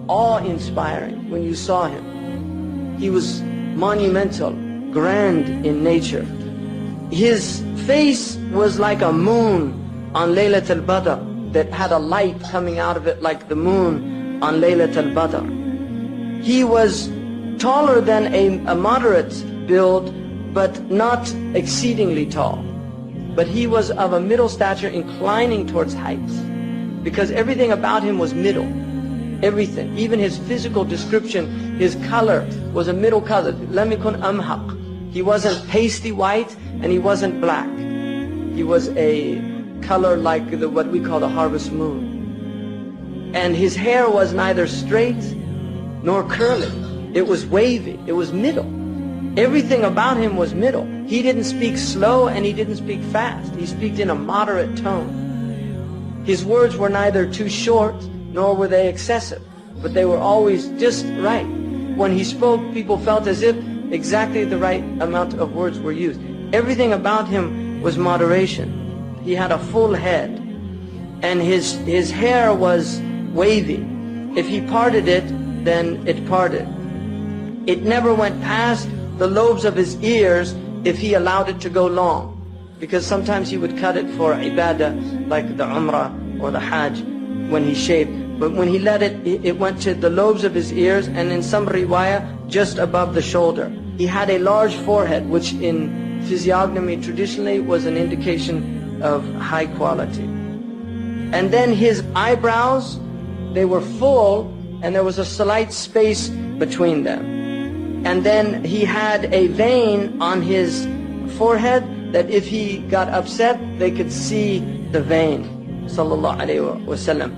awe-inspiring when you saw him. He was monumental, grand in nature. His face was like a moon on Laylat al-Badr that had a light coming out of it like the moon on Laylat al-Badr. He was taller than a moderate build, but not exceedingly tall. But he was of a middle stature inclining towards height, because everything about him was middle. Everything, even his physical description, his color was a middle color. Lam yakun amhaq. He wasn't pasty white and he wasn't black. He was a color like what we call the harvest moon. And his hair was neither straight nor curly. It was wavy. It was middle. Everything about him was middle. He didn't speak slow and he didn't speak fast. He spoke in a moderate tone. His words were neither too short nor were they excessive, but they were always just right. When he spoke, people felt as if exactly the right amount of words were used. Everything about him was moderation. He had a full head, and his hair was wavy. If he parted it, then it parted. It never went past the lobes of his ears if he allowed it to go long, because sometimes he would cut it for ibadah, like the umrah or the hajj, when he shaved. But when he let it, it went to the lobes of his ears, and in some riwayah, just above the shoulder. He had a large forehead, which in physiognomy traditionally was an indication of high quality. And then his eyebrows, they were full, and there was a slight space between them. And then he had a vein on his forehead that if he got upset, they could see the vein. Sallallahu Alaihi Wasallam.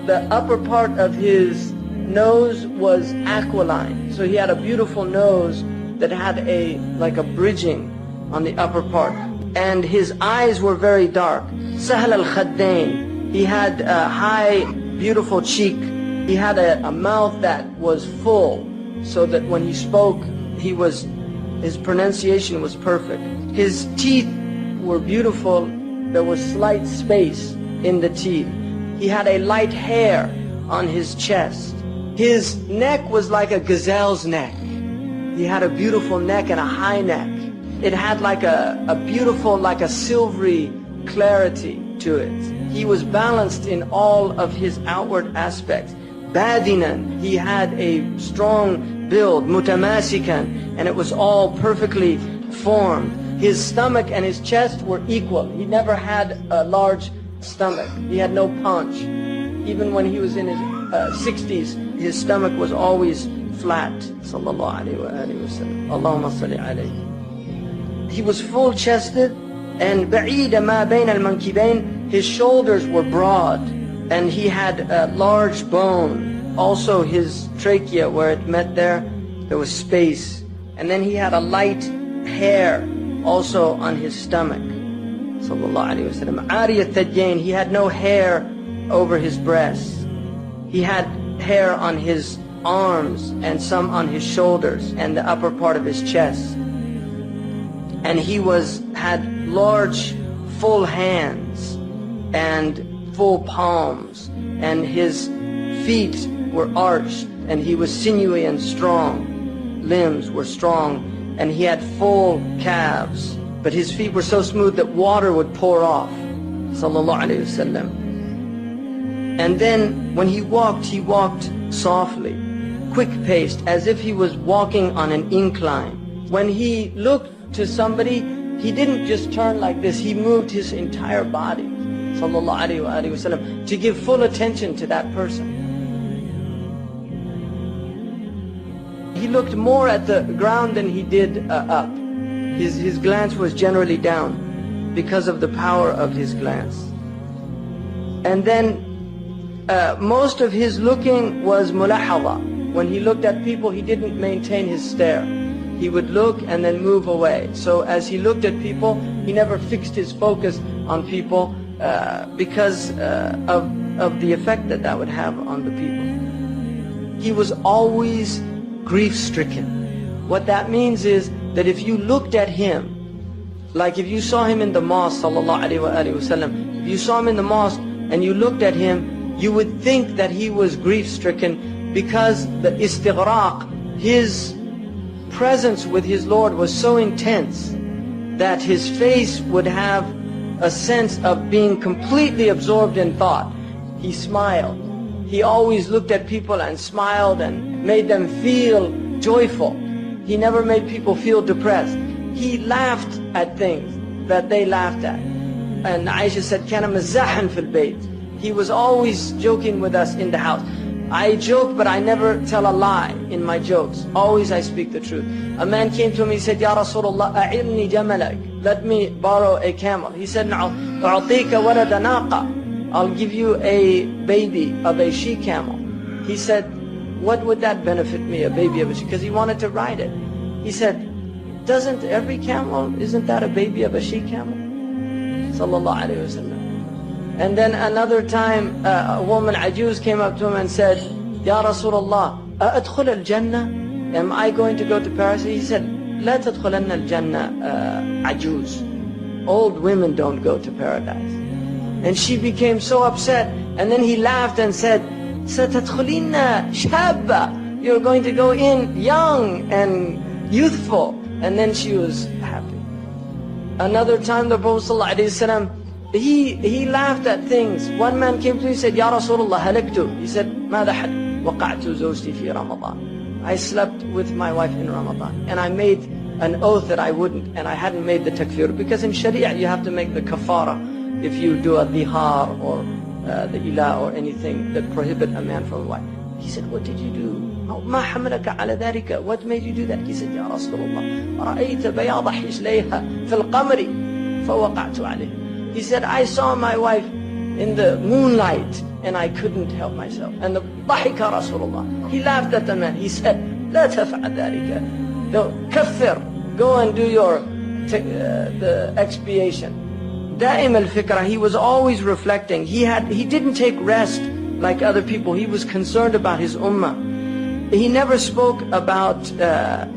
The upper part of his nose was aquiline. So he had a beautiful nose that had like a bridging on the upper part. And his eyes were very dark. Sahl al-Khaddain. He had a high, beautiful cheek. He had a mouth that was full, so that when he spoke, his pronunciation was perfect. His teeth were beautiful. There was slight space in the teeth. He had a light hair on his chest. His neck was like a gazelle's neck. He had a beautiful neck and a high neck. It had like a beautiful, like a silvery clarity to it. He was balanced in all of his outward aspects. Badinan, he had a strong build, mutamasikan, and it was all perfectly formed. His stomach and his chest were equal. He never had a large stomach. He had no paunch. Even when he was in his 60s, his stomach was always flat. Sallallahu Alaihi Wasallam. Allahumma salli alayhi. He was full-chested, and ba'ida ma bayna al-mankibayn. His shoulders were broad, and he had a large bone. Also his trachea, where it met there was space. And then he had a light hair also on his stomach. Sallallahu Alaihi Wasallam. Ariyat Thajjain, he had no hair over his breasts. He had hair on his arms and some on his shoulders and the upper part of his chest. And he had large, full hands and full palms, and his feet were arched, and he was sinewy and strong. Limbs were strong, and he had full calves. But his feet were so smooth that water would pour off. Sallallahu Alaihi Wasallam. And then when he walked softly, quick-paced, as if he was walking on an incline. When he looked to somebody, he didn't just turn like this, he moved his entire body, Sallallahu Alaihi Wasallam, to give full attention to that person. He looked more at the ground than he did up. His glance was generally down because of the power of his glance. And then most of his looking was mulahadha. When he looked at people, he didn't maintain his stare. He would look and then move away. So as he looked at people, he never fixed his focus on people because of the effect that would have on the people. He was always grief-stricken. What that means is that if you looked at him, like if you saw him in the mosque, Sallallahu Alaihi Wasallam, if you saw him in the mosque and you looked at him, you would think that he was grief-stricken because the istighraq, his presence with his Lord was so intense that his face would have a sense of being completely absorbed in thought. He smiled. He always looked at people and smiled and made them feel joyful. He never made people feel depressed. He laughed at things that they laughed at. And Aisha said, كَانَ مَزَّاحًا فِي الْبَيْتِ. He was always joking with us in the house. I joke, but I never tell a lie in my jokes. Always I speak the truth. A man came to me, he said, Ya Rasulullah, أَعِرْنِي جَمَلَكَ. Let me borrow a camel. He said, أُعْطِيكَ وَلَدَ نَاقَةً. I'll give you a baby of a she-camel. He said, what would that benefit me, a baby of a she? Because he wanted to ride it. He said, doesn't every camel, isn't that a baby of a she-camel? Sallallahu alayhi wa sallam. And then another time, a woman, Ajuz, came up to him and said, Ya Rasulullah, أَأَدْخُلَ الْجَنَّةِ? Am I going to go to paradise? He said, لَا تَدْخُلَنَّ الْجَنَّةِ Ajuz. Old women don't go to paradise. And she became so upset. And then he laughed and said, سَتَدْخُلِنَّ شَابَّةً. You're going to go in young and youthful. And then she was happy. Another time, the Prophet ﷺ, he laughed at things. One man came to him and said, Ya Rasulullah, halaktu. He said, ماذا حدث؟ وقعت زوجتي في رمضان. I slept with my wife in Ramadan. And I made an oath that I wouldn't. And I hadn't made the takfir. Because in Sharia, you have to make the kafara if you do a dhihar or the ilah or anything that prohibit a man from a wife. He said, what did you do? ما حملك على ذلك? What made you do that? He said, Ya Rasulullah, رأيت بياض حجليها في القمر فوقعت عليه. He said, I saw my wife in the moonlight and I couldn't help myself. And the ضحك Rasulullah. He laughed at the man. He said, لا تفعل ذلك. No, كفر. Go and do your the expiation. دائم الفكرة. He was always reflecting. He didn't take rest like other people. He was concerned about his ummah. He never spoke about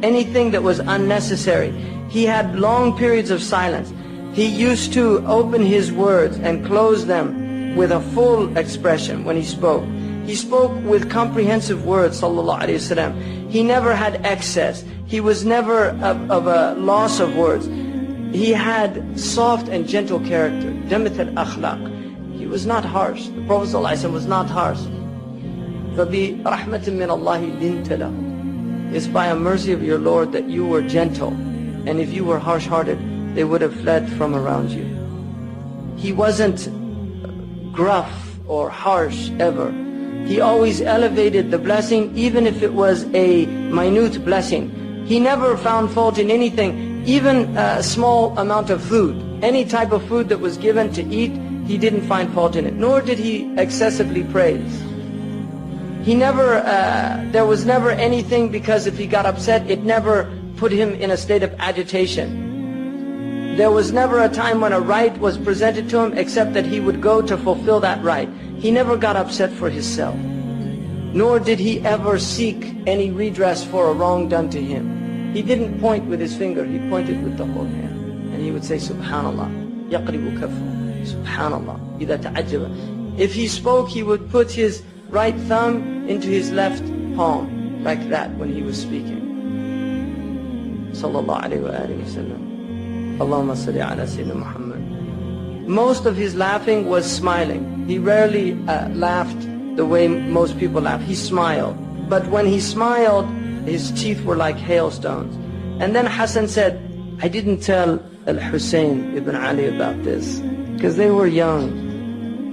anything that was unnecessary. He had long periods of silence. He used to open his words and close them with a full expression when he spoke. He spoke with comprehensive words, sallallahu alayhi wasallam. He never had excess. He was never of a loss of words. He had soft and gentle character. Jamith al-akhlaq. He was not harsh. The Prophet sallallahu alayhi wasallam was not harsh. فَبِرَحْمَةٍ مِّنَ اللَّهِ لِنْتَ لَهُ. It's by a mercy of your Lord that you were gentle. And if you were harsh-hearted, they would have fled from around you. He wasn't gruff or harsh ever. He always elevated the blessing, even if it was a minute blessing. He never found fault in anything, even a small amount of food. Any type of food that was given to eat, he didn't find fault in it. Nor did he excessively praise. He never, there was never anything, because if he got upset, it never put him in a state of agitation. There was never a time when a right was presented to him except that he would go to fulfill that right. He never got upset for himself. Nor did he ever seek any redress for a wrong done to him. He didn't point with his finger, he pointed with the whole hand. And he would say, Subhanallah, yaqribu kafu, Subhanallah, idha ta'ajjaba. If he spoke, he would put his right thumb into his left palm, like that when he was speaking. Sallallahu alayhi wa alihi wa sallam. Allahumma salli ala Sayyidina Muhammad. Most of his laughing was smiling. He rarely laughed the way most people laugh. He smiled. But when he smiled, his teeth were like hailstones. And then Hassan said, I didn't tell Al-Hussein ibn Ali about this, because they were young.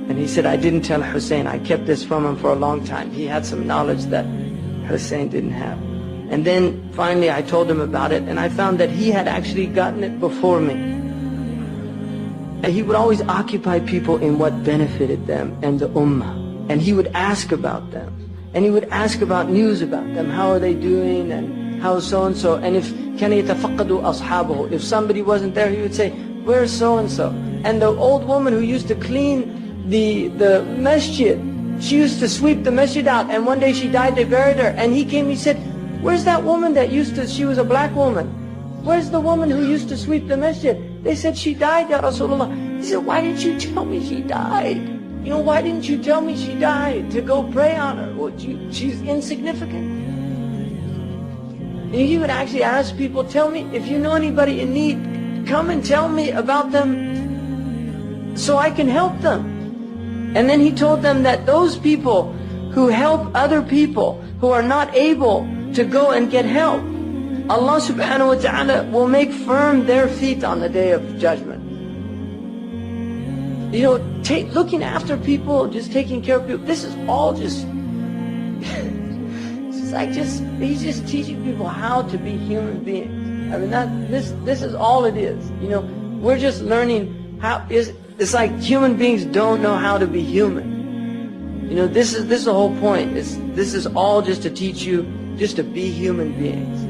And he said, I didn't tell Hussein. I kept this from him for a long time. He had some knowledge that Hussein didn't have. And then finally I told him about it, and I found that he had actually gotten it before me. And he would always occupy people in what benefited them and the ummah. And he would ask about them. And he would ask about news about them. How are they doing? And how so-and-so? And if كَانَ يَتَفَقَّدُ أَصْحَابُهُ. If somebody wasn't there, he would say, where's so-and-so? And the old woman who used to clean the masjid, she used to sweep the masjid out. And one day she died, they buried her. And he came, he said, where's that woman that used to, she was a black woman. Where's the woman who used to sweep the masjid? They said, she died, Ya Rasulullah. He said, why didn't you tell me she died? You know, why didn't you tell me she died to go pray on her? Well, she's insignificant. And he would actually ask people, tell me, if you know anybody in need, come and tell me about them so I can help them. And then he told them that those people who help other people who are not able to go and get help, Allah subhanahu wa ta'ala will make firm their feet on the day of judgment. You know, looking after people, just taking care of people, this is all just, it's like he's just teaching people how to be human beings. I mean, this is all it is. You know, we're just learning how, it's like human beings don't know how to be human. You know, this is the whole point. This is all just to teach you just to be human beings.